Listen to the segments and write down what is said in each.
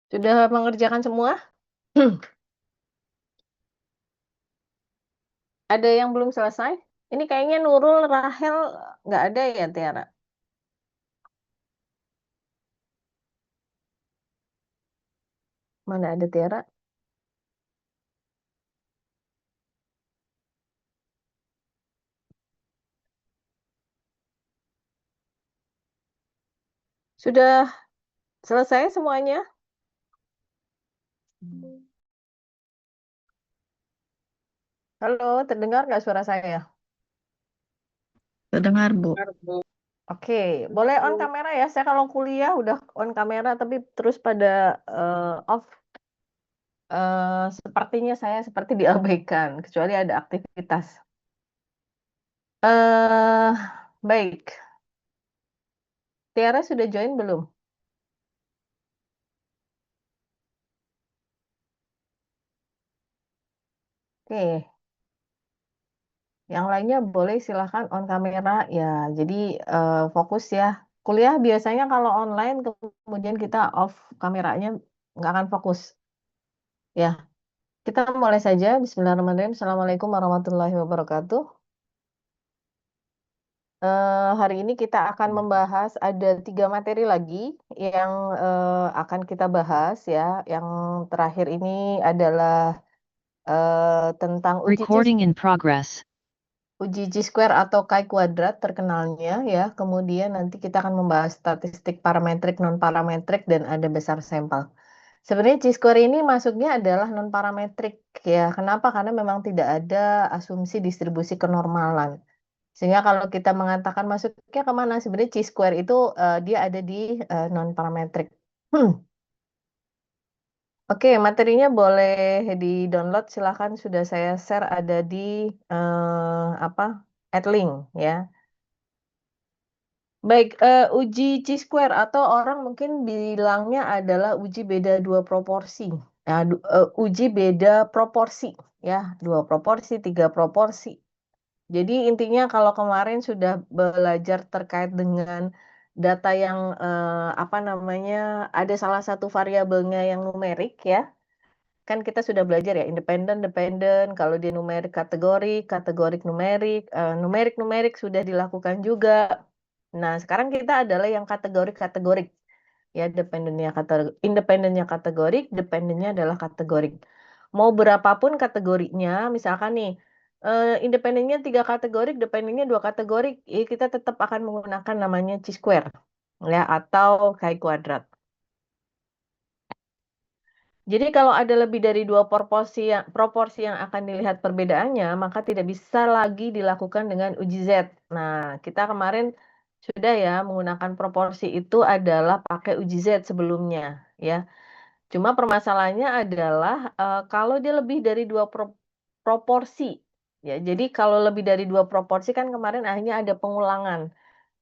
Sudah mengerjakan semua? Ada yang belum selesai? Ini kayaknya Nurul, Rahel nggak ada ya, Tiara? Mana ada Tiara? Sudah selesai semuanya? Halo, terdengar nggak suara saya? Terdengar, Bu. Dengar, Bu. Oke, boleh on kamera ya. Saya kalau kuliah udah on kamera, tapi terus pada off. Sepertinya saya seperti diabaikan, kecuali ada aktivitas. eh Baik. Tiara sudah join belum? Oke, yang lainnya boleh silahkan on kamera ya. Jadi fokus ya. Kuliah biasanya kalau online kemudian kita off kameranya nggak akan fokus. Ya, kita mulai saja. Bismillahirrahmanirrahim. Assalamualaikum warahmatullahi wabarakatuh. Hari ini kita akan membahas ada 3 materi lagi yang akan kita bahas ya. Yang terakhir ini adalah tentang Recording in progress. uji Chi-square atau chi-kuadrat terkenalnya ya. Kemudian nanti kita akan membahas statistik parametrik, non-parametrik, dan ada besar sampel. Sebenarnya Chi-square ini masuknya adalah non-parametrik ya. Kenapa? Karena memang tidak ada asumsi distribusi kenormalan. Sehingga kalau kita mengatakan masuknya kemana, sebenarnya Chi-square itu dia ada di non-parametrik. Oke, materinya boleh di-download. Silahkan, sudah saya share ada di apa? Add link ya. Baik, uji Chi-square atau orang mungkin bilangnya adalah uji beda dua proporsi. Ya, uji beda proporsi ya, 2 proporsi, 3 proporsi. Jadi intinya kalau kemarin sudah belajar terkait dengan data yang apa namanya, ada salah satu variabelnya yang numerik ya. Kan kita sudah belajar ya, independen, dependen, kalau dia numerik kategorik, kategorik numerik, numerik numerik sudah dilakukan juga. Nah, sekarang kita adalah yang kategorik-kategorik. Ya, independennya kategorik, dependennya adalah kategorik. Mau berapapun kategorinya, misalkan nih, independennya 3 kategorik, dependennya 2 kategorik, ya kita tetap akan menggunakan namanya Chi-square, ya, atau chi-kuadrat. Jadi kalau ada lebih dari 2 proporsi yang akan dilihat perbedaannya, maka tidak bisa lagi dilakukan dengan uji Z. Nah, kita kemarin sudah ya menggunakan proporsi itu adalah pakai uji Z sebelumnya, ya. Cuma permasalahannya adalah kalau dia lebih dari proporsi, ya. Jadi kalau lebih dari 2 proporsi kan kemarin akhirnya ada pengulangan.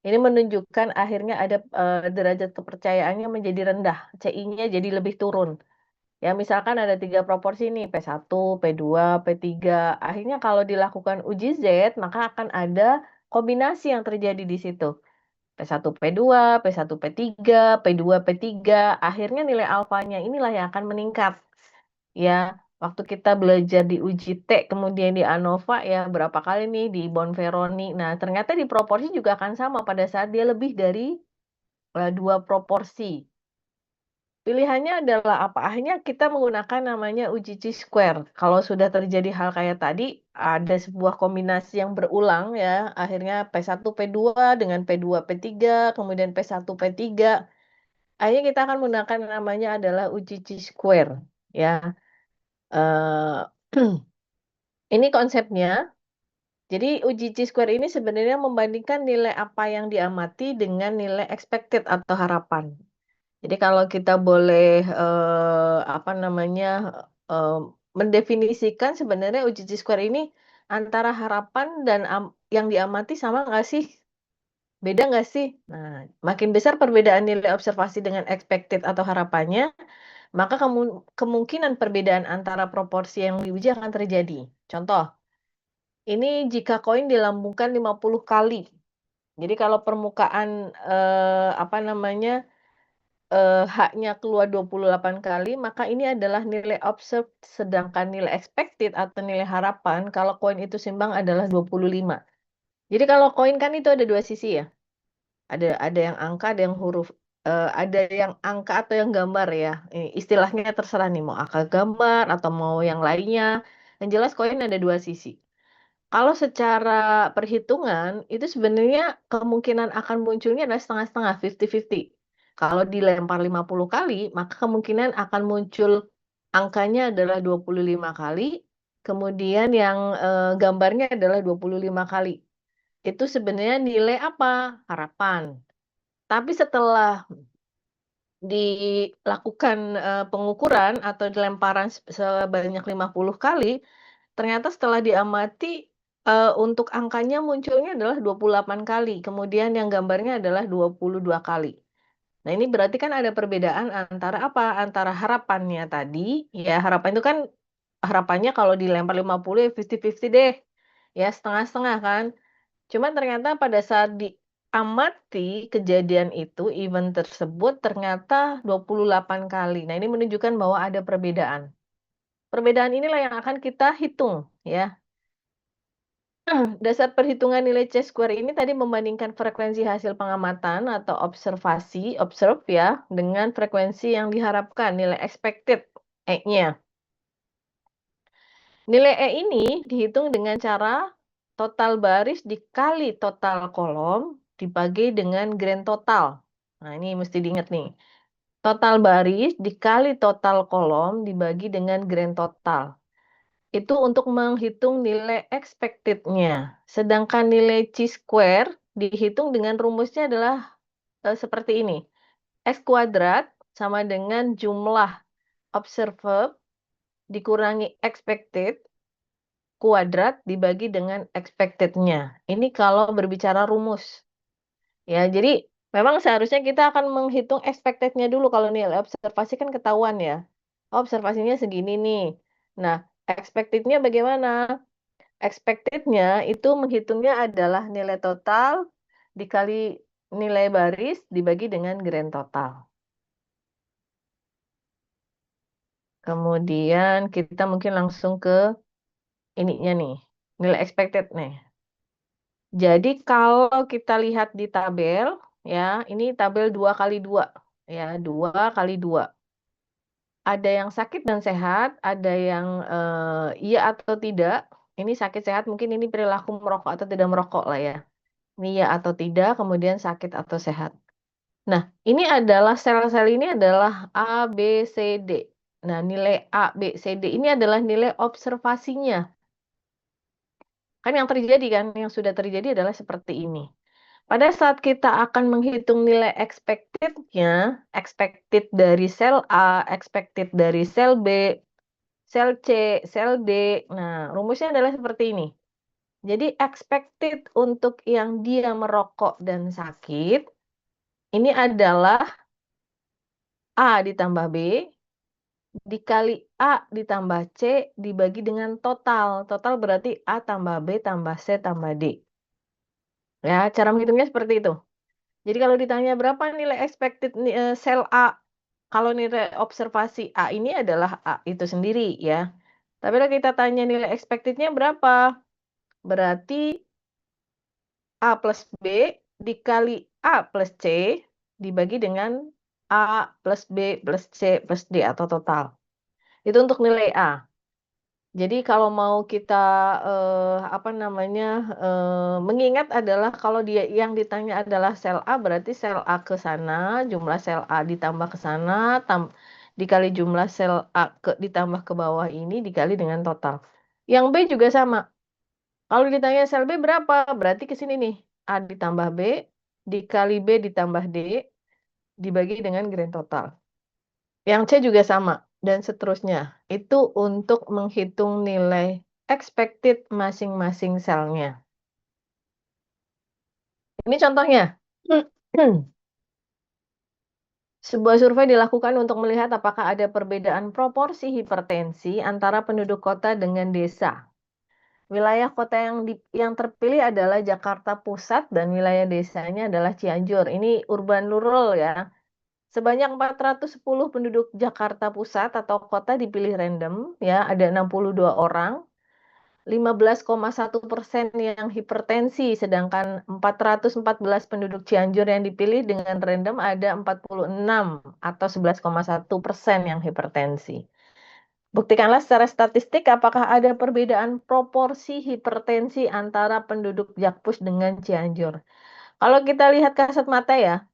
Ini menunjukkan akhirnya ada derajat kepercayaannya menjadi rendah, CI-nya jadi lebih turun. Ya, misalkan ada 3 proporsi nih, P1, P2, P3. Akhirnya kalau dilakukan uji Z, maka akan ada kombinasi yang terjadi di situ. P1, P2, P1, P3, P2, P3. Akhirnya nilai alfanya inilah yang akan meningkat. Ya, waktu kita belajar di uji T, kemudian di ANOVA, ya berapa kali nih di Bonferroni. Nah, ternyata di proporsi juga akan sama pada saat dia lebih dari 2 proporsi. Pilihannya adalah apa? Akhirnya kita menggunakan namanya uji Chi-square. Kalau sudah terjadi hal kayak tadi, ada sebuah kombinasi yang berulang ya. Akhirnya P1 P2 dengan P2 P3, kemudian P1 P3. Akhirnya kita akan menggunakan namanya adalah uji Chi-square ya. Eh, ini konsepnya. Jadi uji Chi-square ini sebenarnya membandingkan nilai apa yang diamati dengan nilai expected atau harapan. Jadi kalau kita boleh apa namanya eh, mendefinisikan sebenarnya uji Chi-square ini antara harapan dan yang diamati sama nggak sih? Beda nggak sih? Nah, makin besar perbedaan nilai observasi dengan expected atau harapannya, maka kemungkinan perbedaan antara proporsi yang diuji akan terjadi. Contoh, ini jika koin dilambungkan 50 kali. Jadi kalau permukaan apa namanya H-nya keluar 28 kali, maka ini adalah nilai observed, sedangkan nilai expected atau nilai harapan kalau koin itu seimbang adalah 25. Jadi kalau koin kan itu ada 2 sisi ya, ada yang angka, ada yang huruf, ada yang angka atau yang gambar ya, istilahnya terserah nih mau angka gambar atau mau yang lainnya, yang jelas koin ada 2 sisi. Kalau secara perhitungan, itu sebenarnya kemungkinan akan munculnya adalah setengah-setengah, 50-50. Kalau dilempar 50 kali, maka kemungkinan akan muncul angkanya adalah 25 kali, kemudian yang, gambarnya adalah 25 kali. Itu sebenarnya nilai apa? Harapan. Tapi setelah dilakukan, pengukuran atau dilemparan sebanyak 50 kali, ternyata setelah diamati, untuk angkanya munculnya adalah 28 kali, kemudian yang gambarnya adalah 22 kali. Nah, ini berarti kan ada perbedaan antara apa? Antara harapannya tadi, ya harapan itu kan harapannya kalau dilempar 50 ya 50-50 deh, ya setengah-setengah kan. Cuman ternyata pada saat diamati kejadian itu, event tersebut ternyata 28 kali. Nah, ini menunjukkan bahwa ada perbedaan. Perbedaan inilah yang akan kita hitung, ya. Dasar perhitungan nilai C-square ini tadi membandingkan frekuensi hasil pengamatan atau observasi, observe ya, dengan frekuensi yang diharapkan, nilai expected, E-nya. Nilai E ini dihitung dengan cara total baris dikali total kolom dibagi dengan grand total. Nah, ini mesti diingat nih. Total baris dikali total kolom dibagi dengan grand total. Itu untuk menghitung nilai expected-nya. Sedangkan nilai chi-square dihitung dengan rumusnya adalah seperti ini. X kuadrat sama dengan jumlah observed dikurangi expected kuadrat dibagi dengan expected-nya. Ini kalau berbicara rumus. Ya, jadi memang seharusnya kita akan menghitung expected-nya dulu kalau nilai observasi kan ketahuan ya. Oh, observasinya segini nih. Nah, expected-nya bagaimana? Expected-nya itu menghitungnya adalah nilai total dikali nilai baris dibagi dengan grand total. Kemudian kita mungkin langsung ke ininya nih, nilai expected nih. Jadi kalau kita lihat di tabel, ya, ini tabel 2 kali 2, ya, 2 kali 2. Ada yang sakit dan sehat, ada yang iya atau tidak. Ini sakit sehat mungkin ini perilaku merokok atau tidak merokok lah ya. Ini iya atau tidak, kemudian sakit atau sehat. Nah, ini adalah sel-sel ini adalah A, B, C, D. Nah, nilai A, B, C, D ini adalah nilai observasinya. Kan yang terjadi kan, yang sudah terjadi adalah seperti ini. Pada saat kita akan menghitung nilai expected-nya, expected dari sel A, expected dari sel B, sel C, sel D. Nah, rumusnya adalah seperti ini. Jadi expected untuk yang dia merokok dan sakit, ini adalah A ditambah B, dikali A ditambah C, dibagi dengan total. Total berarti A tambah B tambah C tambah D. Ya, cara menghitungnya seperti itu. Jadi kalau ditanya berapa nilai expected sel A, kalau nilai observasi A ini adalah A itu sendiri ya. Tapi kalau kita tanya nilai expected-nya berapa? Berarti A plus B dikali A plus C dibagi dengan A plus B plus C plus D atau total. Itu untuk nilai A. Jadi kalau mau kita, apa namanya, mengingat adalah kalau dia yang ditanya adalah sel A, berarti sel A ke sana, jumlah sel A ditambah ke sana, dikali jumlah sel A ditambah ke bawah ini, dikali dengan total. Yang B juga sama. Kalau ditanya sel B berapa, berarti ke sini nih, A ditambah B, dikali B ditambah D, dibagi dengan grand total. Yang C juga sama, dan seterusnya. Itu untuk menghitung nilai expected masing-masing selnya. Ini contohnya. Sebuah survei dilakukan untuk melihat apakah ada perbedaan proporsi hipertensi antara penduduk kota dengan desa. Wilayah kota yang terpilih adalah Jakarta Pusat dan wilayah desanya adalah Cianjur. Ini urban rural ya. Sebanyak 410 penduduk Jakarta Pusat atau kota dipilih random, ya, ada 62 orang. 15,1% yang hipertensi, sedangkan 414 penduduk Cianjur yang dipilih dengan random ada 46 atau 11,1% yang hipertensi. Buktikanlah secara statistik apakah ada perbedaan proporsi hipertensi antara penduduk Jakpus dengan Cianjur. Kalau kita lihat kasat mata ya,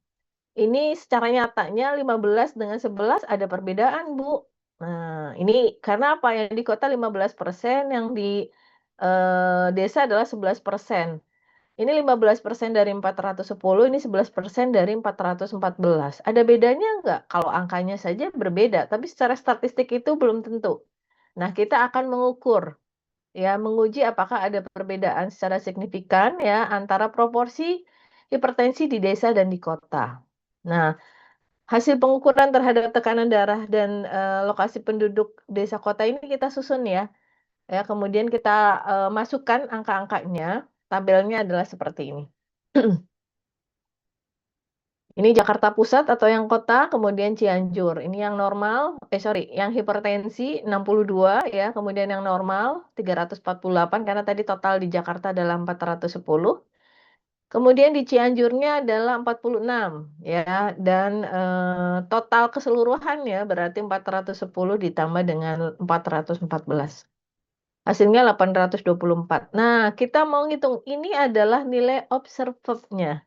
ini secara nyatanya 15 dengan 11 ada perbedaan, Bu. Nah, ini karena apa? Yang di kota 15%, yang di desa adalah 11%. Ini 15% dari 410, ini 11% dari 414. Ada bedanya nggak? Kalau angkanya saja berbeda, tapi secara statistik itu belum tentu. Nah, kita akan mengukur, ya, menguji apakah ada perbedaan secara signifikan ya antara proporsi hipertensi di desa dan di kota. Nah, hasil pengukuran terhadap tekanan darah dan lokasi penduduk desa kota ini kita susun ya. Ya, kemudian kita masukkan angka-angkanya. Tabelnya adalah seperti ini. Ini Jakarta Pusat atau yang kota, kemudian Cianjur. Ini yang normal, sorry, yang hipertensi 62 ya, kemudian yang normal 348 karena tadi total di Jakarta adalah 410. Kemudian di Cianjurnya adalah 46 ya, dan total keseluruhannya berarti 410 ditambah dengan 414. Hasilnya 824. Nah, kita mau ngitung ini adalah nilai observed-nya.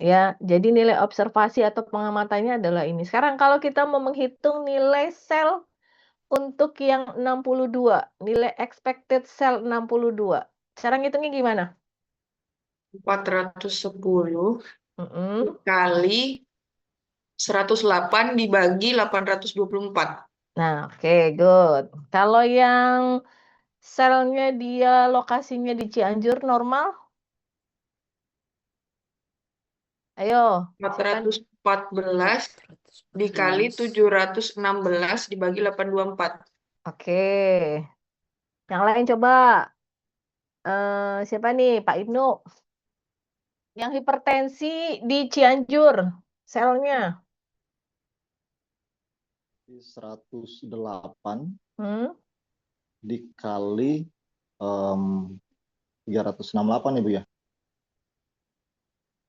Ya, jadi nilai observasi atau pengamatannya adalah ini. Sekarang kalau kita mau menghitung nilai sel untuk yang 62, nilai expected sel 62. Cara ngitungnya gimana? 410 Mm-mm. kali 108 dibagi 824. Nah, oke, good. Kalau yang selnya dia lokasinya di Cianjur normal, ayo, siapa? 414 dikali 716 dibagi 824. Oke. Yang lain coba. Siapa nih? Pak Ibnu. Yang hipertensi di Cianjur, selnya. 108 Hmm? dikali 368 ya Bu ya.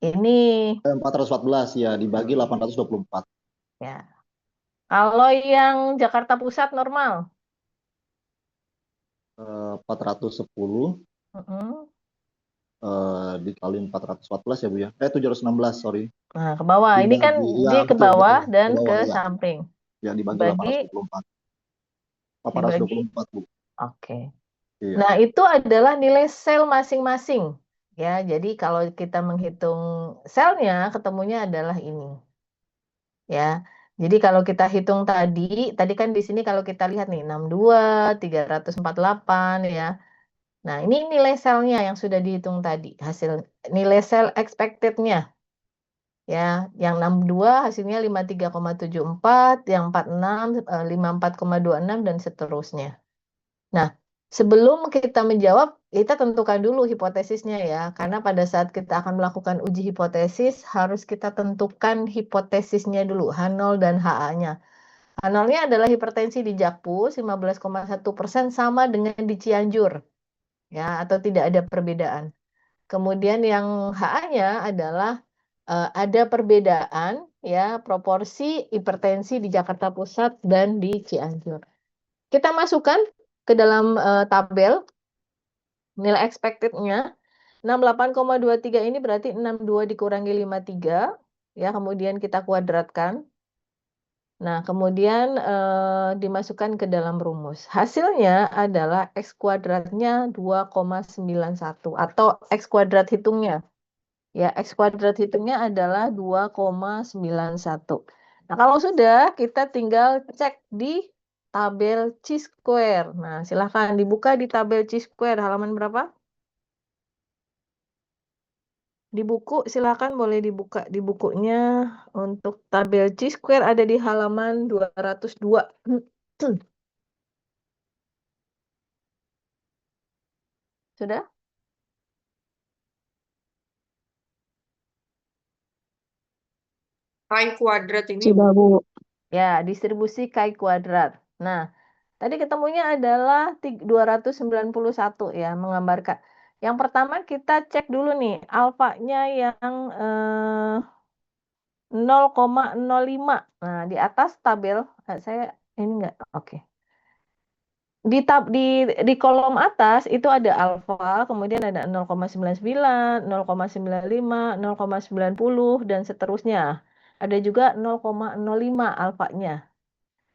Ini 414 ya dibagi 824. ya. Kalau yang Jakarta Pusat normal. 410 Mm-mm. dikali 414 ya Bu ya. 716 sorry. Nah, ke bawah. Ini kan Dibagi ya dia ke betul bawah betul dan ke ke bawah ya. samping. Ya dibagi Dibagi, 824. dibagi. 824 Bu. Oke. Iya. Nah, itu adalah nilai sel masing-masing. Ya, jadi kalau kita menghitung selnya, ketemunya adalah ini. Ya. Jadi kalau kita hitung tadi kan di sini kalau kita lihat nih 62, 348 ya. Nah, ini nilai selnya yang sudah dihitung tadi, hasil nilai sel expected-nya. Ya, yang 62 hasilnya 53,74, yang 46 54,26 dan seterusnya. Nah, sebelum kita menjawab, kita tentukan dulu hipotesisnya ya, karena pada saat kita akan melakukan uji hipotesis harus kita tentukan hipotesisnya dulu, H0 dan HA-nya. H0-nya adalah hipertensi di Jakpus 15,1% sama dengan di Cianjur, ya, atau tidak ada perbedaan. Kemudian yang HA-nya adalah ada perbedaan ya proporsi hipertensi di Jakarta Pusat dan di Cianjur. Kita masukkan ke dalam tabel nilai expected-nya 68,23 ini berarti 62 dikurangi 53 ya, kemudian kita kuadratkan. Nah, kemudian dimasukkan ke dalam rumus. Hasilnya adalah X kuadratnya 2,91 atau X kuadrat hitungnya. Ya, X kuadrat hitungnya adalah 2,91. Nah, kalau sudah, kita tinggal cek di tabel chi-square. Nah, silahkan dibuka di tabel chi-square. Halaman berapa? Di buku, silahkan boleh dibuka di bukunya. Untuk tabel chi-square ada di halaman 202. Sudah? Pi kuadrat ini, Bu. Sudah, Bu. Ya, distribusi chi kuadrat. Nah, tadi ketemunya adalah 291 ya, menggambarkan. Yang pertama kita cek dulu nih, alfanya yang 0,05. Nah, di atas tabel, saya ini enggak, oke. Di kolom atas itu ada alfa, kemudian ada 0,99, 0,95, 0,90, dan seterusnya. Ada juga 0,05 alfanya.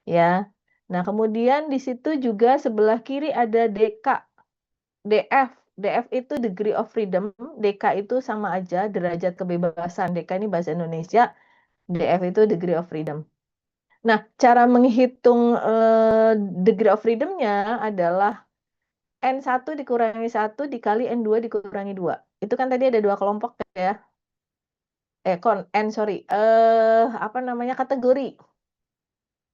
Ya. Nah, kemudian di situ juga sebelah kiri ada DK, DF. DF itu degree of freedom, DK itu sama aja derajat kebebasan. DK ini bahasa Indonesia, DF itu degree of freedom. Nah, cara menghitung degree of freedom-nya adalah N1 dikurangi 1 dikali N2 dikurangi 2. Itu kan tadi ada dua kelompok ya. Apa namanya, kategori.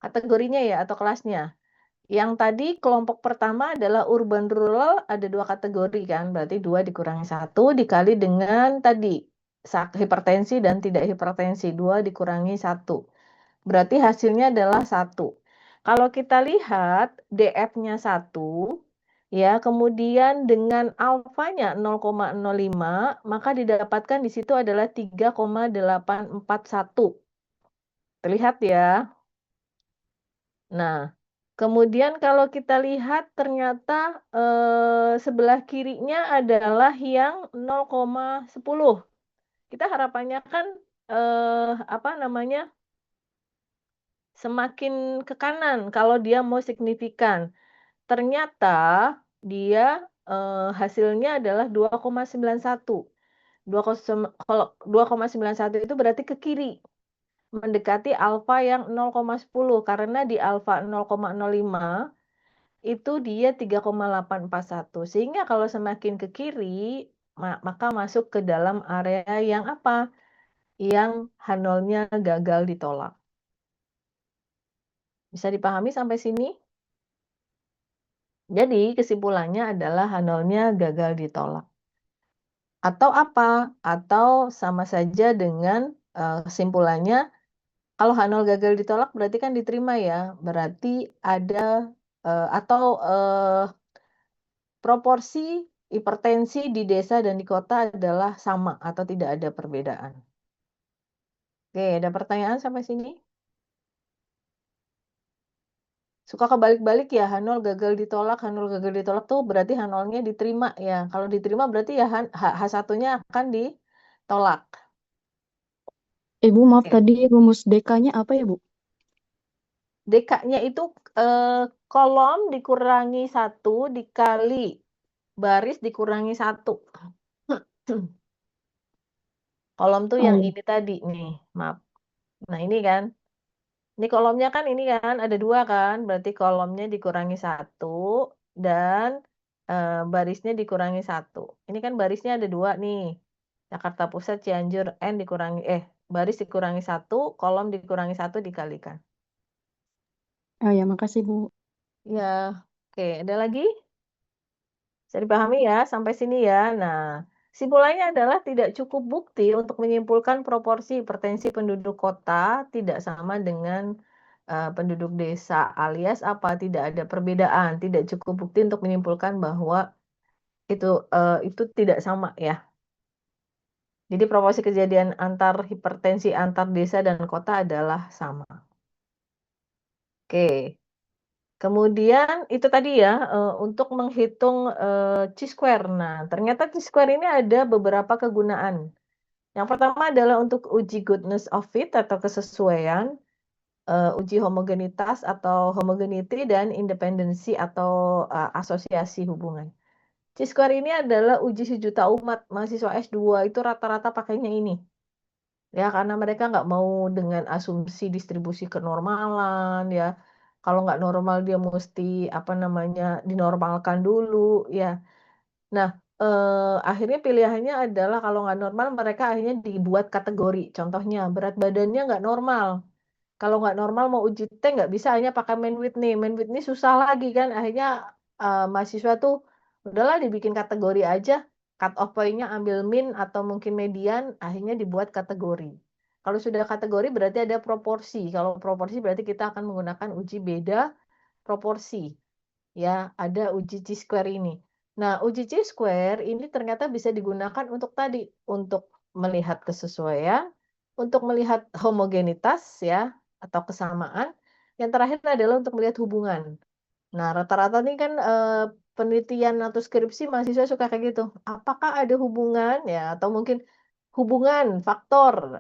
Kategorinya ya atau kelasnya. Yang tadi kelompok pertama adalah urban rural, ada dua kategori kan, berarti 2 dikurangi 1 dikali dengan tadi hipertensi dan tidak hipertensi, 2 dikurangi 1. Berarti hasilnya adalah 1. Kalau kita lihat DF-nya 1, ya, kemudian dengan alfanya 0,05, maka didapatkan di situ adalah 3,841. Terlihat ya. Nah, kemudian kalau kita lihat ternyata sebelah kirinya adalah yang 0,10. Kita harapannya kan apa namanya, semakin ke kanan kalau dia mau signifikan. Ternyata dia hasilnya adalah 2,91. Kalau 2,91 itu berarti ke kiri. Mendekati alfa yang 0,10 karena di alfa 0,05 itu dia 3,841. Sehingga kalau semakin ke kiri maka masuk ke dalam area yang apa? Yang H0-nya gagal ditolak. Bisa dipahami sampai sini? Jadi kesimpulannya adalah H0-nya gagal ditolak. Atau apa? Atau sama saja dengan kesimpulannya kalau H0 gagal ditolak berarti kan diterima ya. Berarti ada proporsi hipertensi di desa dan di kota adalah sama atau tidak ada perbedaan. Oke, ada pertanyaan sampai sini? Suka kebalik-balik ya, H0 gagal ditolak, H0 gagal ditolak tuh berarti H0-nya diterima ya. Kalau diterima berarti ya H1-nya akan ditolak. Ibu, maaf Oke. tadi rumus DK-nya apa ya, Bu? DK-nya itu kolom dikurangi 1 dikali baris dikurangi 1. Kolom tuh yang ini tadi nih, maaf. Nah ini kan, ini kolomnya kan ini kan ada 2 kan, berarti kolomnya dikurangi 1 dan barisnya dikurangi 1. Ini kan barisnya ada 2 nih. Jakarta Pusat, Cianjur, baris dikurangi 1, kolom dikurangi 1 dikalikan. Oh ya, makasih, Bu. Ya, oke. Ada lagi? Bisa dipahami ya sampai sini ya. Nah, kesimpulannya adalah tidak cukup bukti untuk menyimpulkan proporsi hipertensi penduduk kota tidak sama dengan penduduk desa, alias apa? Tidak ada perbedaan. Tidak cukup bukti untuk menyimpulkan bahwa itu tidak sama ya. Jadi proporsi kejadian hipertensi antar desa dan kota adalah sama. Oke. Kemudian itu tadi ya, untuk menghitung chi-square. Nah, ternyata chi-square ini ada beberapa kegunaan. Yang pertama adalah untuk uji goodness of fit atau kesesuaian, uji homogenitas atau homogeneity, dan independensi atau asosiasi hubungan. Chi-square ini adalah uji sejuta umat mahasiswa S2 itu rata-rata pakainya ini. Ya, karena mereka nggak mau dengan asumsi distribusi kenormalan ya. Kalau nggak normal dia mesti apa namanya dinormalkan dulu ya. Nah, akhirnya pilihannya adalah kalau nggak normal mereka akhirnya dibuat kategori. Contohnya berat badannya nggak normal. Kalau nggak normal mau uji T nggak bisa, hanya pakai Main Whitney. Main Whitney susah lagi kan. Akhirnya mahasiswa tuh udahlah dibikin kategori aja. Cut off point-nya ambil min atau mungkin median, akhirnya dibuat kategori. Kalau sudah kategori berarti ada proporsi. Kalau proporsi berarti kita akan menggunakan uji beda proporsi. Ya, ada uji chi-square ini. Nah, uji chi-square ini ternyata bisa digunakan untuk tadi, untuk melihat kesesuaian, untuk melihat homogenitas ya, atau kesamaan. Yang terakhir adalah untuk melihat hubungan. Nah, rata-rata nih kan penelitian atau skripsi mahasiswa suka kayak gitu. Apakah ada hubungan ya, atau mungkin hubungan, faktor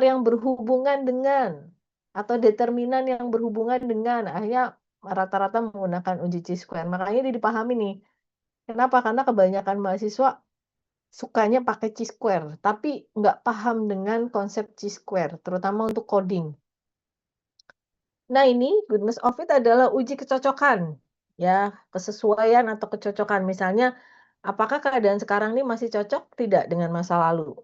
yang berhubungan dengan, atau determinan yang berhubungan dengan. Akhirnya rata-rata menggunakan uji chi-square. Makanya ini dipahami nih. Kenapa? Karena kebanyakan mahasiswa sukanya pakai chi-square, tapi nggak paham dengan konsep chi-square, terutama untuk coding. Nah, ini goodness of fit adalah uji kecocokan, ya, kesesuaian atau kecocokan. Misalnya, apakah keadaan sekarang ini masih cocok tidak dengan masa lalu?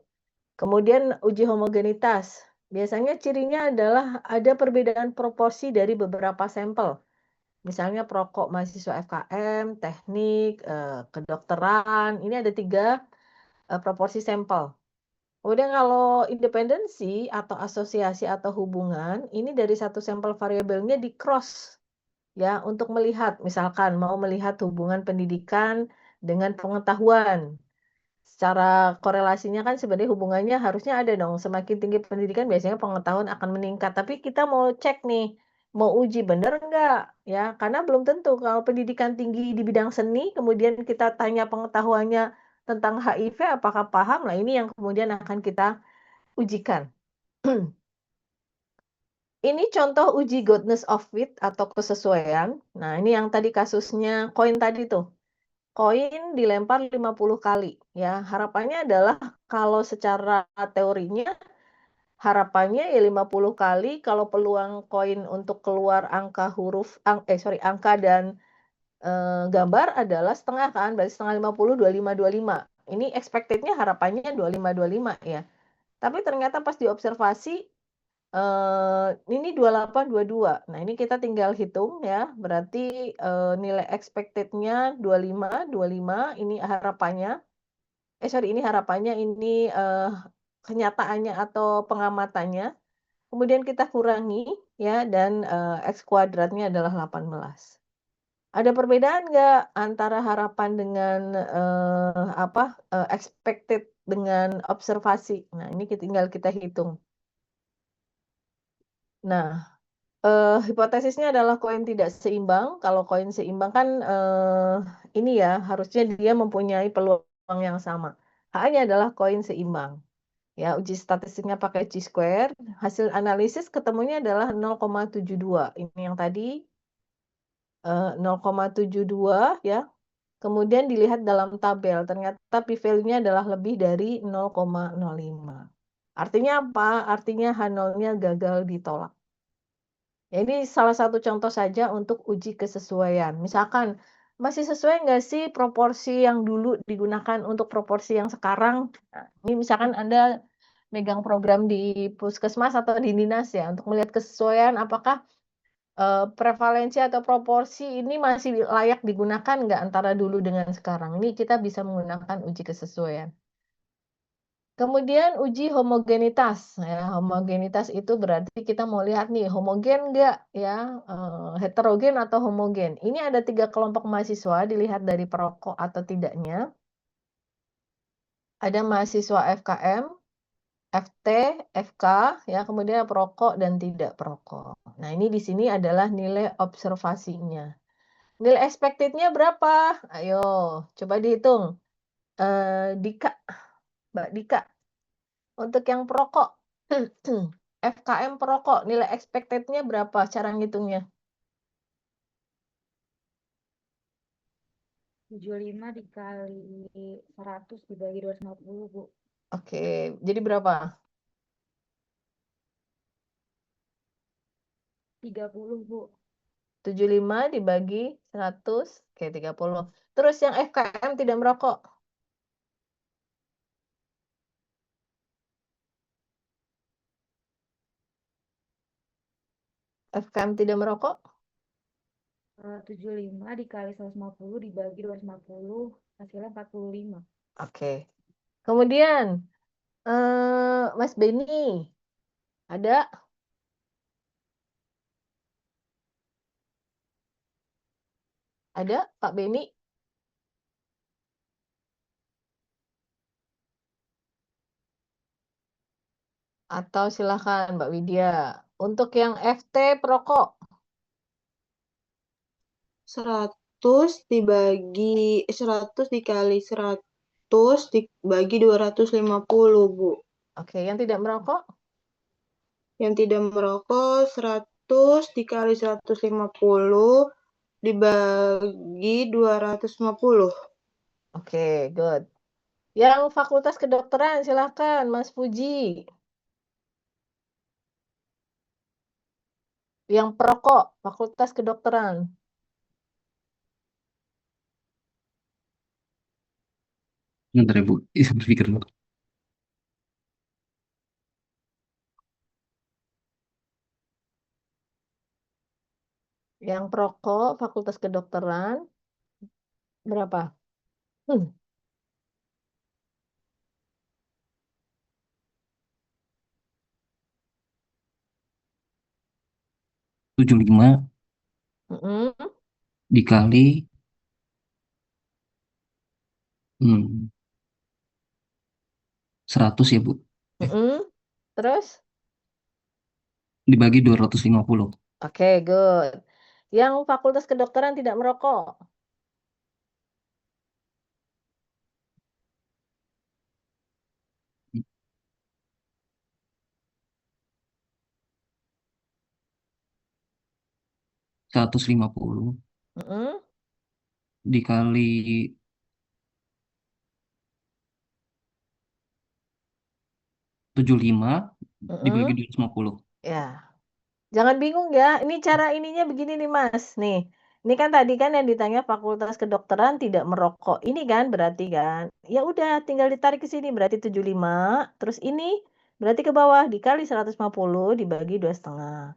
Kemudian uji homogenitas. Biasanya cirinya adalah ada perbedaan proporsi dari beberapa sampel. Misalnya perokok mahasiswa FKM, teknik, kedokteran. Ini ada 3 proporsi sampel. Kemudian kalau independensi atau asosiasi atau hubungan, ini dari satu sampel variabelnya di-cross ya untuk melihat, misalkan mau melihat hubungan pendidikan dengan pengetahuan. Secara korelasinya kan sebenarnya hubungannya harusnya ada dong, semakin tinggi pendidikan biasanya pengetahuan akan meningkat. Tapi kita mau cek nih, mau uji bener enggak ya, karena belum tentu kalau pendidikan tinggi di bidang seni, kemudian kita tanya pengetahuannya tentang HIV, apakah paham? Nah ini yang kemudian akan kita ujikan. Ini contoh uji goodness of fit atau kesesuaian. Nah, ini yang tadi kasusnya koin tadi tuh. Koin dilempar 50 kali ya. Harapannya adalah kalau secara teorinya harapannya ya 50 kali kalau peluang koin untuk keluar angka angka dan gambar adalah setengah kan, berarti setengah 50 25 25. Ini expected-nya harapannya 25 25 ya. Tapi ternyata pas diobservasi ini 28 22. Nah, ini kita tinggal hitung ya, berarti, nilai expected-nya 25 ini harapannya. Ini harapannya, ini, kenyataannya atau pengamatannya. Kemudian kita kurangi ya dan, X kuadratnya adalah 18. Ada perbedaan nggak antara harapan dengan, expected dengan observasi? Nah, ini tinggal kita hitung. Nah, hipotesisnya adalah koin tidak seimbang. Kalau koin seimbang kan, ini ya, harusnya dia mempunyai peluang yang sama. H-nya adalah koin seimbang. Ya, uji statistiknya pakai chi-square, hasil analisis ketemunya adalah 0,72. Ini yang tadi, 0,72 ya. Kemudian dilihat dalam tabel, ternyata p-value-nya adalah lebih dari 0,05. Artinya apa? Artinya H0-nya gagal ditolak. Ya, ini salah satu contoh saja untuk uji kesesuaian. Misalkan, masih sesuai nggak sih proporsi yang dulu digunakan untuk proporsi yang sekarang? Nah, ini misalkan Anda megang program di puskesmas atau di dinas ya, untuk melihat kesesuaian apakah prevalensi atau proporsi ini masih layak digunakan nggak antara dulu dengan sekarang. Ini kita bisa menggunakan uji kesesuaian. Kemudian uji homogenitas, ya. Homogenitas itu berarti kita mau lihat nih, homogen nggak ya, heterogen atau homogen. Ini ada 3 kelompok mahasiswa, dilihat dari perokok atau tidaknya. Ada mahasiswa FKM, FT, FK, ya, kemudian perokok dan tidak perokok. Nah, ini di sini adalah nilai observasinya. Nilai expected-nya berapa? Ayo, coba dihitung. Dika, Mbak Dika. Untuk yang perokok, FKM perokok, nilai expected-nya berapa cara ngitungnya? 75 dikali 100 dibagi 250, Bu. Oke, jadi berapa? 30, Bu. 75 dibagi 100, oke 30. Terus yang FKM tidak merokok? FKM tidak merokok? 75 dikali 150 dibagi 250, hasilnya 45. Oke. Kemudian, Mas Beni, Ada? Ada, Pak Beni? Atau silakan Mbak Widya. Untuk yang FT perokok. 100 dikali 100 dibagi 250, Bu. Oke, yang tidak merokok? Yang tidak merokok 100 dikali 150 dibagi 250. Oke, good. Yang Fakultas Kedokteran, silakan Mas Puji. Yang perokok, Fakultas Kedokteran. Bentar ya, Bu. Ih, berpikir dulu. Yang perokok, Fakultas Kedokteran. Berapa? 75 Mm-mm. dikali 100 ya, Bu. Mm-mm. Terus? Dibagi 250. Oke, good. Yang Fakultas Kedokteran tidak merokok. 150 Mm-mm. dikali 75 dibagi Mm-mm. 250. Ya. Jangan bingung ya. Ini cara ininya begini nih, Mas. Nih. Ini kan tadi kan yang ditanya Fakultas Kedokteran tidak merokok. Ini kan berarti kan. Ya udah, tinggal ditarik ke sini berarti 75. Terus ini berarti ke bawah dikali 150 dibagi 2,5.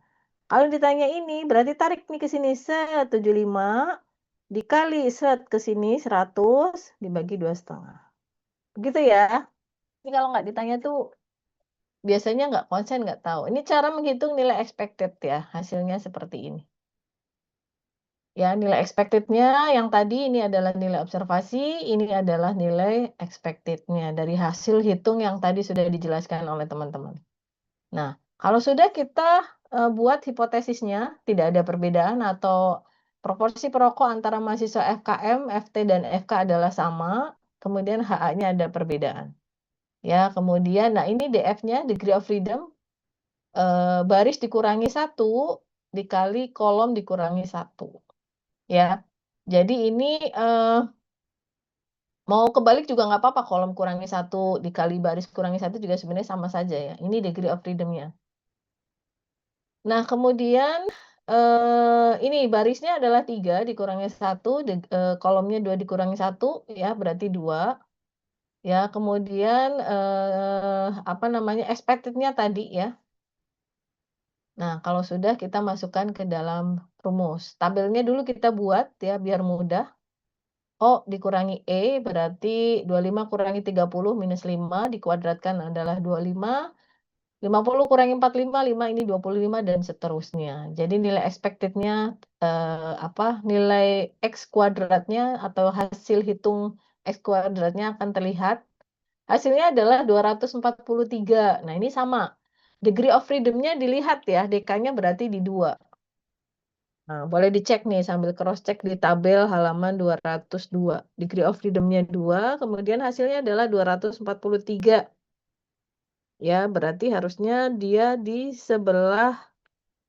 Kalau ditanya ini berarti tarik nih ke sini set 75 dikali set ke sini 100 dibagi 2,5. Begitu ya. Ini kalau nggak ditanya tuh biasanya nggak konsen, nggak tahu. Ini cara menghitung nilai expected ya. Hasilnya seperti ini. Ya, nilai expected-nya yang tadi ini adalah nilai observasi, ini adalah nilai expected-nya dari hasil hitung yang tadi sudah dijelaskan oleh teman-teman. Nah, kalau sudah kita buat hipotesisnya, tidak ada perbedaan atau proporsi perokok antara mahasiswa FKM, FT, dan FK adalah sama, kemudian HA-nya ada perbedaan. Ya, kemudian, nah ini DF-nya, degree of freedom, baris dikurangi 1, dikali kolom dikurangi 1. Ya, jadi ini mau kebalik juga nggak apa-apa, kolom kurangi 1 dikali baris kurangi 1 juga sebenarnya sama saja ya. Ini degree of freedom-nya. Nah, kemudian ini barisnya adalah 3 dikurangi 1, kolomnya 2 dikurangi 1, ya berarti 2. Ya, kemudian apa namanya, expected-nya tadi ya. Nah, kalau sudah kita masukkan ke dalam rumus. Tabelnya dulu kita buat ya biar mudah. O dikurangi E berarti 25 kurangi 30 minus 5 dikuadratkan adalah 25. 50 kurangi 45, 5 ini 25 dan seterusnya. Jadi nilai expected-nya nilai X kuadratnya atau hasil hitung X kuadratnya akan terlihat. Hasilnya adalah 243. Nah, ini sama. Degree of freedom-nya dilihat ya, DK-nya berarti di 2. Nah, boleh dicek nih sambil cross-check di tabel halaman 202. Degree of freedom-nya 2, kemudian hasilnya adalah 243. Ya, berarti harusnya dia di sebelah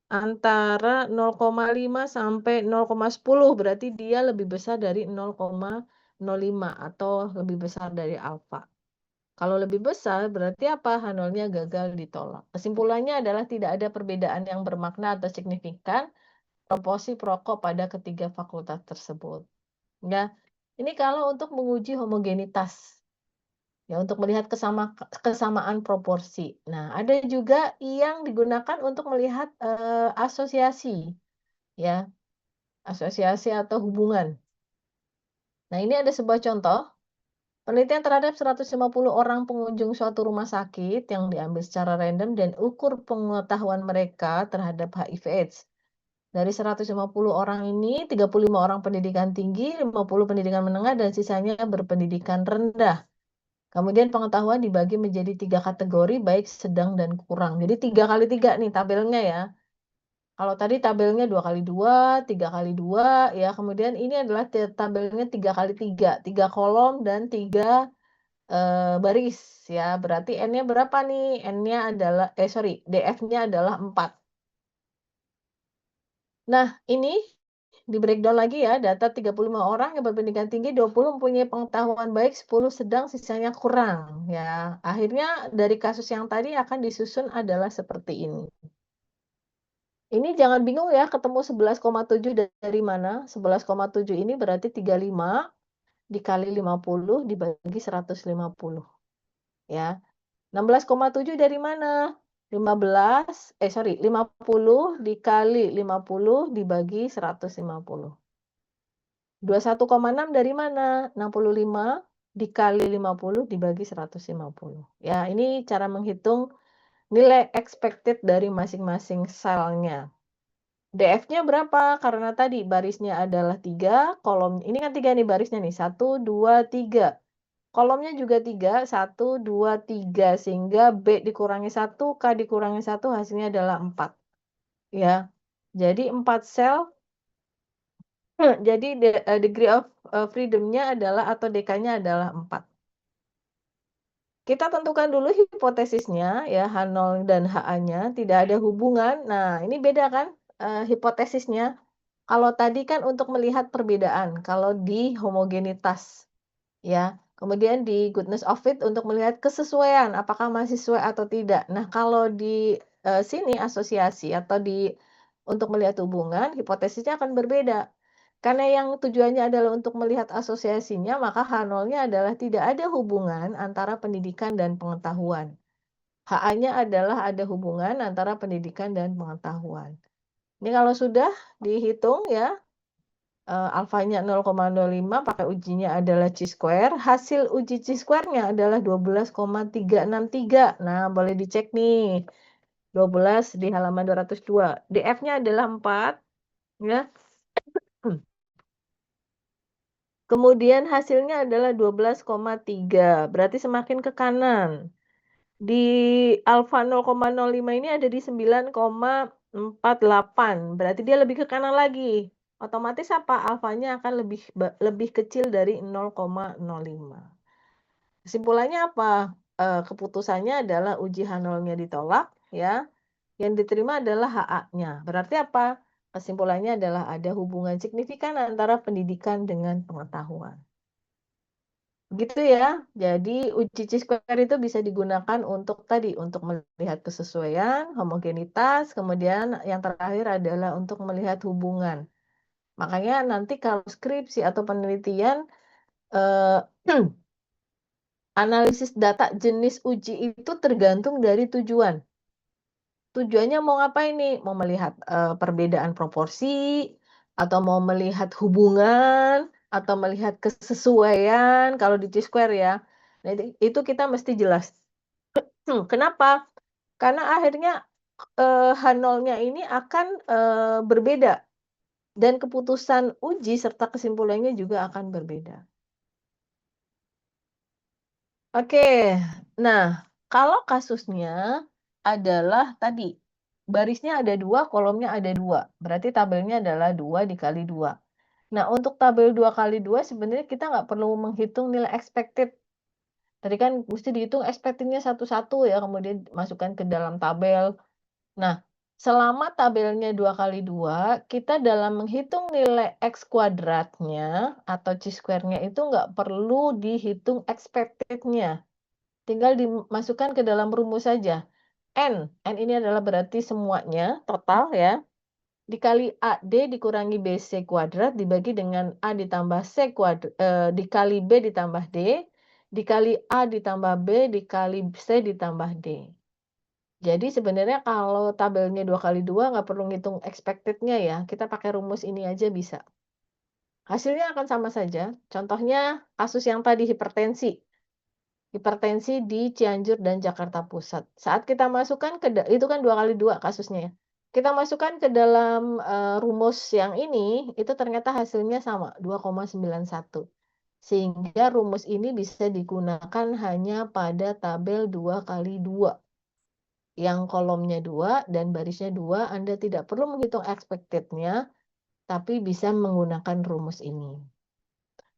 antara 0,5 sampai 0,10. Berarti dia lebih besar dari 0,05 atau lebih besar dari alfa. Kalau lebih besar, berarti apa? H0-nya gagal ditolak. Kesimpulannya adalah tidak ada perbedaan yang bermakna atau signifikan proporsi perokok pada ketiga fakultas tersebut. Ya, ini kalau untuk menguji homogenitas, ya untuk melihat kesamaan proporsi. Nah, ada juga yang digunakan untuk melihat asosiasi, ya, asosiasi atau hubungan. Nah, ini ada sebuah contoh. Penelitian terhadap 150 orang pengunjung suatu rumah sakit yang diambil secara random dan ukur pengetahuan mereka terhadap HIV/AIDS. Dari 150 orang ini, 35 orang pendidikan tinggi, 50 pendidikan menengah, dan sisanya berpendidikan rendah. Kemudian pengetahuan dibagi menjadi 3 kategori, baik, sedang, dan kurang. Jadi 3 kali 3 nih tabelnya ya. Kalau tadi tabelnya 2 kali 2, 3 kali 2, ya. Kemudian ini adalah tabelnya 3 kali 3, 3 kolom dan 3 baris ya. Berarti N-nya berapa nih? N-nya adalah DF-nya adalah 4. Nah, ini di breakdown lagi ya, data 35 orang yang berpendidikan tinggi, 20 mempunyai pengetahuan baik, 10 sedang, sisanya kurang ya. Akhirnya dari kasus yang tadi akan disusun adalah seperti ini. Ini jangan bingung ya, ketemu 11,7 dari mana? 11,7 ini berarti 35 dikali 50 dibagi 150 ya. 16,7 dari mana? 50 dikali 50 dibagi 150. 21,6 dari mana? 65 dikali 50 dibagi 150. Ya, ini cara menghitung nilai expected dari masing-masing selnya. DF-nya berapa? Karena tadi barisnya adalah 3, kolom ini kan 3 nih barisnya nih, 1, 2, 3. Kolomnya juga 3, 1, 2, 3, sehingga B dikurangi 1, K dikurangi 1, hasilnya adalah 4. Ya, jadi 4 sel, jadi degree of freedom-nya adalah, atau DK-nya adalah 4. Kita tentukan dulu hipotesisnya, ya, H0 dan HA-nya, tidak ada hubungan. Nah, ini beda kan hipotesisnya. Kalau tadi kan untuk melihat perbedaan, kalau di homogenitas. Ya, kemudian di goodness of fit untuk melihat kesesuaian, apakah masih sesuai atau tidak. Nah, kalau di sini asosiasi atau untuk melihat hubungan, hipotesisnya akan berbeda. Karena yang tujuannya adalah untuk melihat asosiasinya, maka H0-nya adalah tidak ada hubungan antara pendidikan dan pengetahuan. HA-nya adalah ada hubungan antara pendidikan dan pengetahuan. Ini kalau sudah dihitung ya, alfanya 0,05, pakai ujinya adalah chi-square. Hasil uji chi-square-nya adalah 12,363. Nah, boleh dicek nih. 12 di halaman 202. DF-nya adalah 4. Ya. Kemudian hasilnya adalah 12,3. Berarti semakin ke kanan. Di alfa 0,05 ini ada di 9,48. Berarti dia lebih ke kanan lagi. Otomatis apa? Alfanya akan lebih kecil dari 0,05. Kesimpulannya apa? Keputusannya adalah uji H0-nya ditolak, ya. Yang diterima adalah HA-nya. Berarti apa? Kesimpulannya adalah ada hubungan signifikan antara pendidikan dengan pengetahuan. Begitu ya. Jadi uji chi-square itu bisa digunakan untuk melihat kesesuaian, homogenitas, kemudian yang terakhir adalah untuk melihat hubungan. Makanya nanti kalau skripsi atau penelitian analisis data jenis uji itu tergantung dari tujuan. Tujuannya mau ngapain nih? Mau melihat perbedaan proporsi, atau mau melihat hubungan, atau melihat kesesuaian kalau di chi-square ya. Nah, itu kita mesti jelas. Kenapa? Karena akhirnya H0-nya ini akan berbeda. Dan keputusan uji serta kesimpulannya juga akan berbeda. Oke, nah kalau kasusnya adalah tadi, barisnya ada 2, kolomnya ada 2. Berarti tabelnya adalah 2 dikali 2. Nah, untuk tabel 2 kali 2 sebenarnya kita nggak perlu menghitung nilai expected. Tadi kan mesti dihitung expected-nya satu-satu ya, kemudian masukkan ke dalam tabel. Nah, selama tabelnya 2 kali 2, kita dalam menghitung nilai X kuadratnya atau chi-square-nya itu nggak perlu dihitung expected-nya. Tinggal dimasukkan ke dalam rumus saja. N ini adalah berarti semuanya, total ya. Dikali AD dikurangi BC kuadrat dibagi dengan A ditambah C kuadrat, dikali B ditambah D, dikali A ditambah B, dikali C ditambah D. Jadi sebenarnya kalau tabelnya 2 kali 2 nggak perlu ngitung expected-nya ya. Kita pakai rumus ini aja bisa. Hasilnya akan sama saja. Contohnya kasus yang tadi hipertensi. Hipertensi di Cianjur dan Jakarta Pusat. Saat kita masukkan itu kan 2 kali 2 kasusnya ya. Kita masukkan ke dalam, rumus yang ini, itu ternyata hasilnya sama, 2,91. Sehingga rumus ini bisa digunakan hanya pada tabel 2 kali 2. Yang kolomnya 2 dan barisnya 2, Anda tidak perlu menghitung expected-nya, tapi bisa menggunakan rumus ini.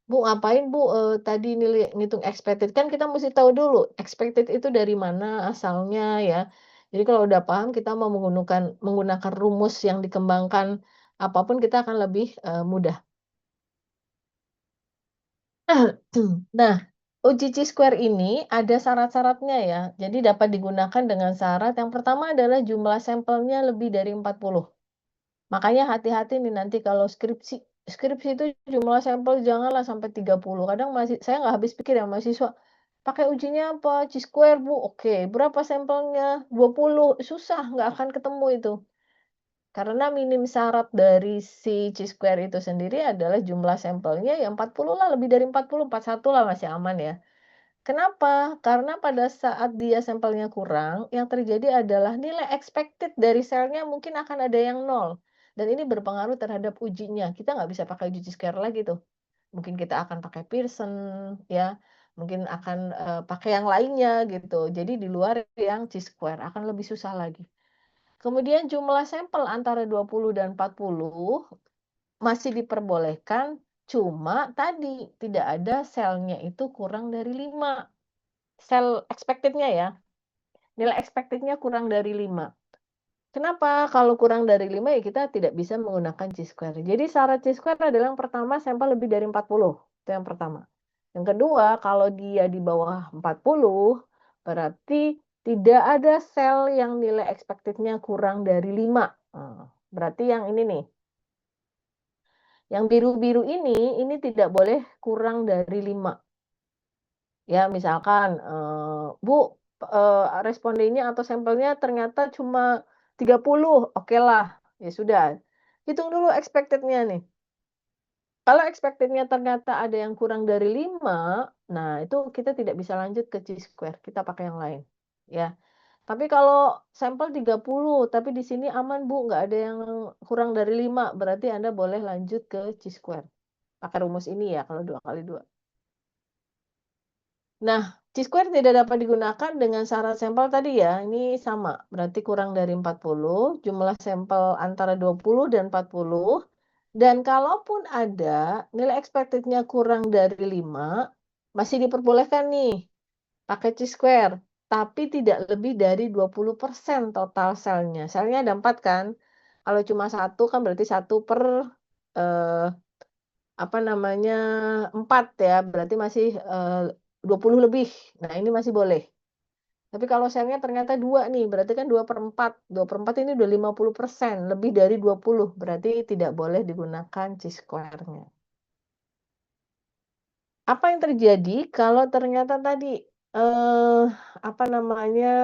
Bu, ngapain Bu, tadi ngitung expected? Kan kita mesti tahu dulu, expected itu dari mana asalnya ya. Jadi kalau udah paham kita mau menggunakan rumus yang dikembangkan apapun kita akan lebih, mudah. Nah, uji chi-square ini ada syarat-syaratnya ya. Jadi dapat digunakan dengan syarat yang pertama adalah jumlah sampelnya lebih dari 40. Makanya hati-hati nih nanti kalau skripsi. Skripsi itu jumlah sampel janganlah sampai 30. Kadang saya nggak habis pikir ya mahasiswa, pakai ujinya apa? Chi-square, Bu. Oke, berapa sampelnya? 20. Susah, nggak akan ketemu itu. Karena minim syarat dari si chi-square itu sendiri adalah jumlah sampelnya ya 40 lah, lebih dari 40, 41 lah masih aman ya. Kenapa? Karena pada saat dia sampelnya kurang, yang terjadi adalah nilai expected dari selnya mungkin akan ada yang 0. Dan ini berpengaruh terhadap ujinya. Kita nggak bisa pakai uji chi-square lagi tuh. Mungkin kita akan pakai Pearson, ya. Mungkin akan pakai yang lainnya gitu. Jadi di luar yang chi-square akan lebih susah lagi. Kemudian jumlah sampel antara 20 dan 40 masih diperbolehkan, cuma tadi tidak ada selnya itu kurang dari 5. Sel expected-nya ya, nilai expected-nya kurang dari 5. Kenapa? Kalau kurang dari 5 ya kita tidak bisa menggunakan chi-square. Jadi syarat chi-square adalah yang pertama sampel lebih dari 40, itu yang pertama. Yang kedua, kalau dia di bawah 40, berarti tidak ada sel yang nilai expected-nya kurang dari 5. Berarti yang ini nih, yang biru-biru ini tidak boleh kurang dari 5. Ya, misalkan, Bu, respondennya atau sampelnya ternyata cuma 30, okelah, ya sudah. Hitung dulu expected-nya nih. Kalau expected-nya ternyata ada yang kurang dari 5, nah itu kita tidak bisa lanjut ke chi-square, kita pakai yang lain, ya. Tapi kalau sampel 30, tapi di sini aman Bu, nggak ada yang kurang dari 5, berarti Anda boleh lanjut ke chi-square. Pakai rumus ini ya, kalau 2 kali 2. Nah, chi-square tidak dapat digunakan dengan syarat sampel tadi ya, ini sama, berarti kurang dari 40, jumlah sampel antara 20 dan 40, dan kalaupun ada nilai expected-nya kurang dari 5, masih diperbolehkan nih, pakai chi-square, tapi tidak lebih dari 20% total selnya. Selnya ada 4 kan, kalau cuma 1 kan berarti 1 per, eh, 4 ya, berarti masih 20 lebih. Nah, ini masih boleh. Tapi kalau selnya ternyata 2 nih, berarti kan 2/4. 2/4 ini udah 50%, lebih dari 20, berarti tidak boleh digunakan chi-square-nya. Apa yang terjadi kalau ternyata tadi, eh, apa namanya,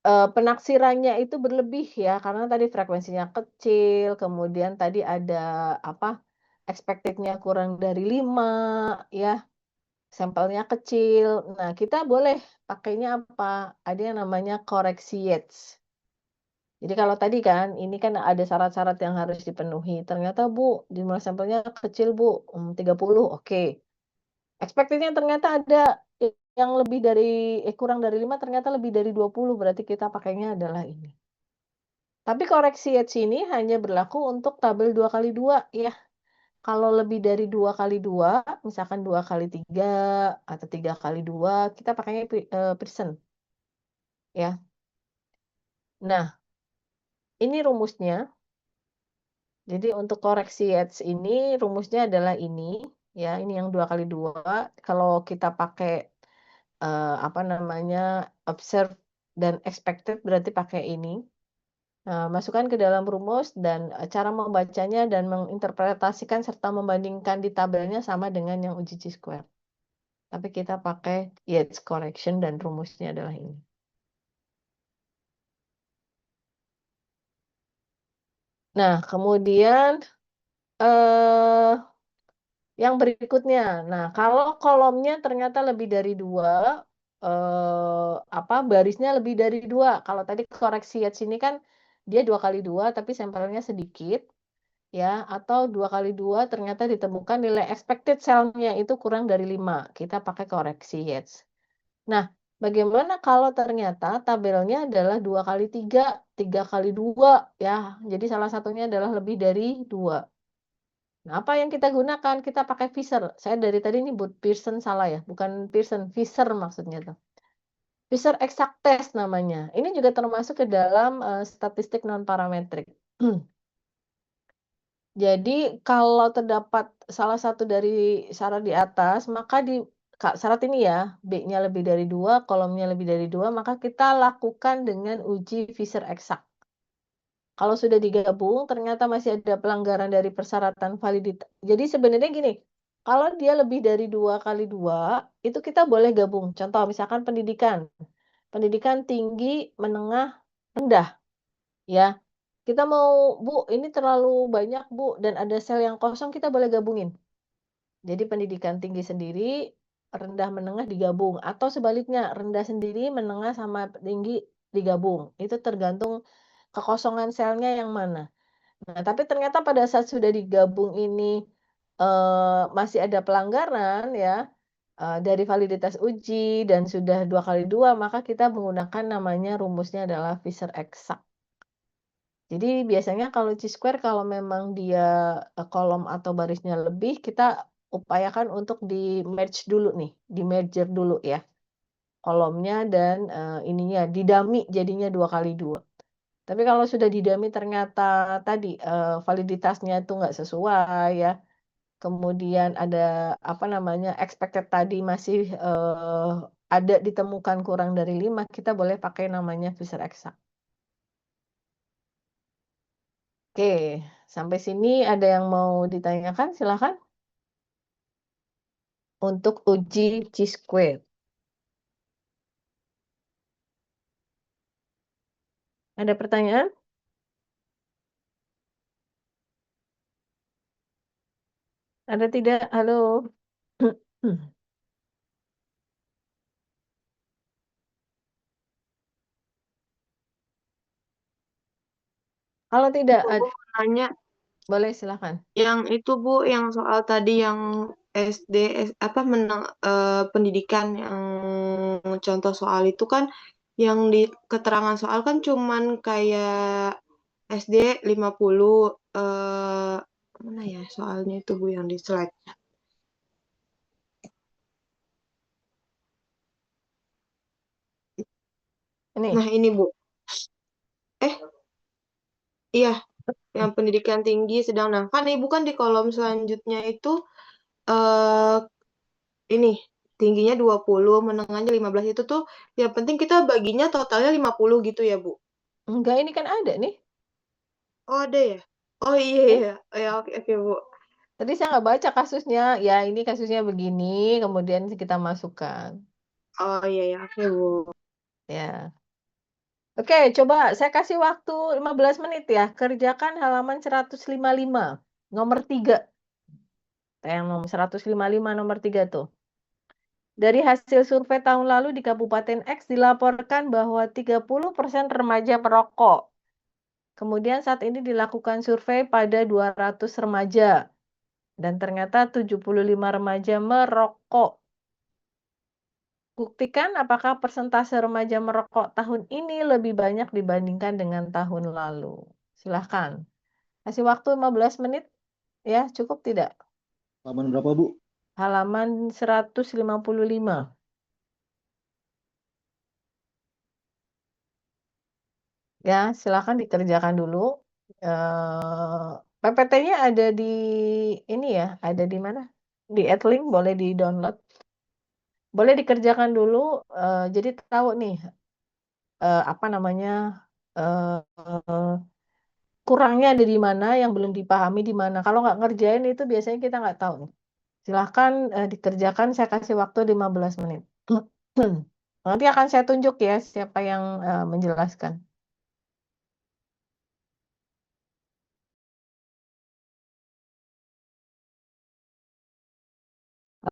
eh, penaksirannya itu berlebih ya, karena tadi frekuensinya kecil, kemudian tadi ada apa, expected-nya kurang dari 5 ya, sampelnya kecil. Nah, kita boleh pakainya apa, ada yang namanya koreksi Yates. Jadi kalau tadi kan, ini kan ada syarat-syarat yang harus dipenuhi, ternyata Bu, jumlah sampelnya kecil Bu, 30, oke. Expected-nya ternyata ada yang lebih dari kurang dari 5 ternyata lebih dari 20, berarti kita pakainya adalah ini. Tapi koreksi Yates ini hanya berlaku untuk tabel 2 kali 2 ya. Kalau lebih dari 2 kali 2, misalkan 2 kali 3 atau 3 kali 2, kita pakainya Pearson. Ya. Nah, ini rumusnya. Jadi untuk koreksi Yates ini rumusnya adalah ini ya, ini yang 2 kali 2. Kalau kita pakai observe dan expected berarti pakai ini. Nah, masukkan ke dalam rumus dan cara membacanya dan menginterpretasikan serta membandingkan di tabelnya sama dengan yang uji chi-square. Tapi kita pakai Yates correction dan rumusnya adalah ini. Nah, kemudian yang berikutnya. Nah, kalau kolomnya ternyata lebih dari 2, barisnya lebih dari 2. Kalau tadi koreksi Yates ini kan dia 2 kali 2 tapi sampelnya sedikit, ya, atau 2 kali 2 ternyata ditemukan nilai expected cell-nya itu kurang dari 5. Kita pakai koreksi Yates. Nah, bagaimana kalau ternyata tabelnya adalah 2 kali 3, 3 kali 2, ya. Jadi salah satunya adalah lebih dari 2. Nah, apa yang kita gunakan? Kita pakai Fisher. Saya dari tadi nyebut Pearson salah ya, bukan Pearson, Fisher maksudnya tuh. Fisher exact test namanya. Ini juga termasuk ke dalam statistik non parametrik. Jadi kalau terdapat salah satu dari syarat di atas, maka syarat ini ya, B-nya lebih dari 2, kolomnya lebih dari 2, maka kita lakukan dengan uji Fisher exact. Kalau sudah digabung, ternyata masih ada pelanggaran dari persyaratan validitas. Jadi sebenarnya gini, kalau dia lebih dari 2 kali 2, itu kita boleh gabung. Contoh misalkan pendidikan. Pendidikan tinggi, menengah, rendah. Ya, kita mau, Bu, ini terlalu banyak, Bu, dan ada sel yang kosong, kita boleh gabungin. Jadi pendidikan tinggi sendiri, rendah menengah digabung. Atau sebaliknya, rendah sendiri, menengah sama tinggi digabung. Itu tergantung kekosongan selnya yang mana. Nah, tapi ternyata pada saat sudah digabung ini masih ada pelanggaran ya dari validitas uji dan sudah 2 kali 2, maka kita menggunakan namanya rumusnya adalah Fisher exact. Jadi biasanya kalau chi-square kalau memang dia kolom atau barisnya lebih, kita upayakan untuk di-merge dulu nih, di-merger dulu ya. Kolomnya dan ininya didami jadinya 2 kali 2. Tapi kalau sudah didami ternyata tadi, validitasnya itu nggak sesuai ya, kemudian ada, expected tadi masih, ada ditemukan kurang dari 5, kita boleh pakai namanya Fisher exact. Oke, sampai sini ada yang mau ditanyakan? Silakan. Untuk uji chi-square. Ada pertanyaan? Ada tidak? Halo? Kalau tidak, Bu, aku mau nanya boleh silakan. yang itu Bu, yang soal tadi yang SD pendidikan yang contoh soal itu kan yang di keterangan soal kan cuman kayak SD 50 mana ya soalnya itu Bu yang di slide. Ini. Nah, ini Bu. Iya, yang pendidikan tinggi sedang. Nah, kan Ibu kan di kolom selanjutnya itu eh ini tingginya 20, menengahnya 15 itu tuh yang penting kita baginya totalnya 50 gitu ya, Bu. Enggak, ini kan ada nih. Oh, ada ya? Oh iya Ya. iya. Oh, ya, oke oke, Bu. Tadi saya nggak baca kasusnya. Ya, ini kasusnya begini, kemudian kita masukkan. Oh iya ya, oke, Bu. Ya. Oke, coba saya kasih waktu 15 menit ya. Kerjakan halaman 155. Nomor 3. Yang nomor 155 nomor 3 tuh. Dari hasil survei tahun lalu di Kabupaten X dilaporkan bahwa 30% remaja merokok. Kemudian saat ini dilakukan survei pada 200 remaja. Dan ternyata 75 remaja merokok. Buktikan apakah persentase remaja merokok tahun ini lebih banyak dibandingkan dengan tahun lalu. Silahkan. Kasih waktu 15 menit. Ya, cukup tidak? Halaman berapa, Bu? Halaman 155. Ya, silahkan dikerjakan dulu. PPT-nya ada di ini ya, ada di mana? Di Edlink, boleh di-download. Boleh dikerjakan dulu, jadi tahu nih, kurangnya ada di mana, yang belum dipahami di mana. Kalau nggak ngerjain itu biasanya kita nggak tahu nih. Silahkan dikerjakan, saya kasih waktu 15 menit. Nanti akan saya tunjuk ya siapa yang menjelaskan.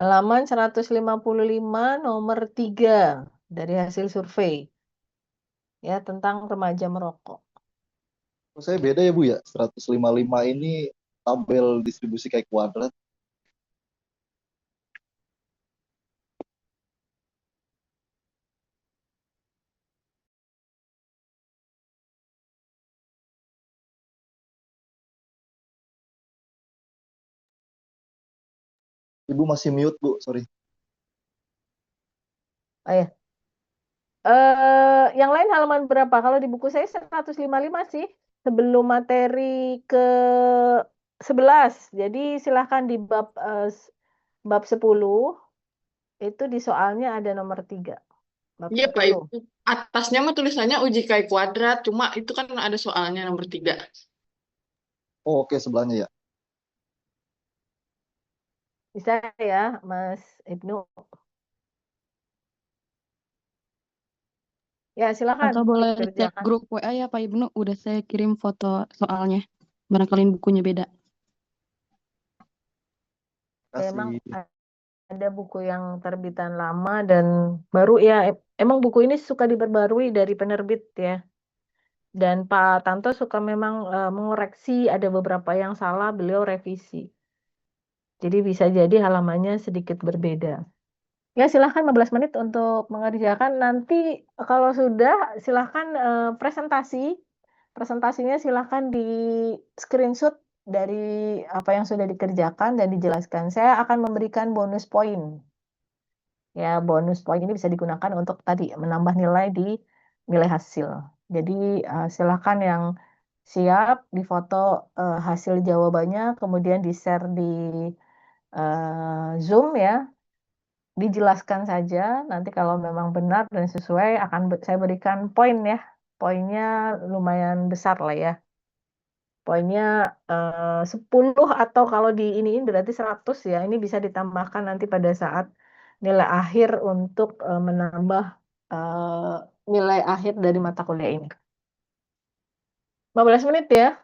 Halaman 155 nomor 3 dari hasil survei. Ya, tentang remaja merokok. Menurut saya beda ya Bu ya. 155 ini tabel distribusi kayak kuadrat. Ibu masih mute Bu, sorry. Oh ya. Yang lain halaman berapa? Kalau di buku saya 155 sih. Sebelum materi ke 11. Jadi silahkan di bab 10 itu di soalnya ada nomor 3. Bab Iya Pak 10. Ibu. Atasnya mah tulisannya uji kai kuadrat, cuma itu kan ada soalnya nomor 3. Oh, oke, sebelahnya ya. Bisa ya, Mas Ibnu. Ya, silakan Kakak boleh cek dikerjakan. grup WA ya Pak Ibnu, udah saya kirim foto soalnya. Barangkali bukunya beda. Emang Kasih. ada buku yang terbitan lama dan baru ya. Emang buku ini suka diperbarui dari penerbit ya. Dan Pak Tanto suka memang mengoreksi, ada beberapa yang salah, beliau revisi. Jadi bisa jadi halamannya sedikit berbeda. Ya, silahkan 15 menit untuk mengerjakan. Nanti kalau sudah, silahkan presentasi. Presentasinya silahkan di screenshot dari apa yang sudah dikerjakan dan dijelaskan. Saya akan memberikan bonus poin. Ya, bonus poin ini bisa digunakan untuk tadi menambah nilai di nilai hasil. Jadi silakan yang siap difoto hasil jawabannya, kemudian di-share di Zoom ya, dijelaskan saja. Nanti kalau memang benar dan sesuai akan saya berikan poin ya. Poinnya lumayan besar lah ya. Poinnya 10 atau kalau di iniin berarti 100 ya. Ini bisa ditambahkan nanti pada saat nilai akhir untuk menambah eh, nilai akhir dari mata kuliah ini. 15 menit ya.